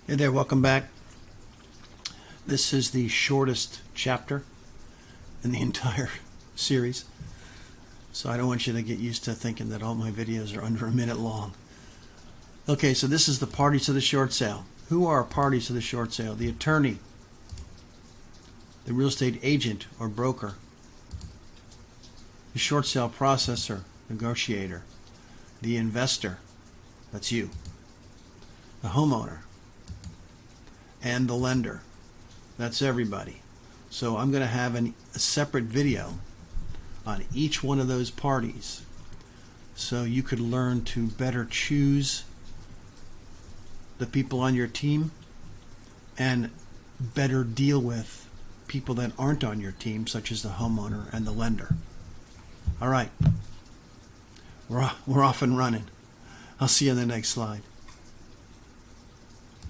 Hey there, welcome back. This is the shortest chapter in the entire series, so I don't want you to get used to thinking that all my videos are under a minute long. Okay, so this is the parties to the short sale. Who are parties to the short sale? The attorney, the real estate agent or broker, the short sale processor, negotiator, the investor, that's you, the homeowner, and the lender. That's everybody. So I'm going to have a separate video on each one of those parties so you could learn to better choose the people on your team and better deal with people that aren't on your team, such as the homeowner and the lender. All right. We're off and running. I'll see you on the next slide.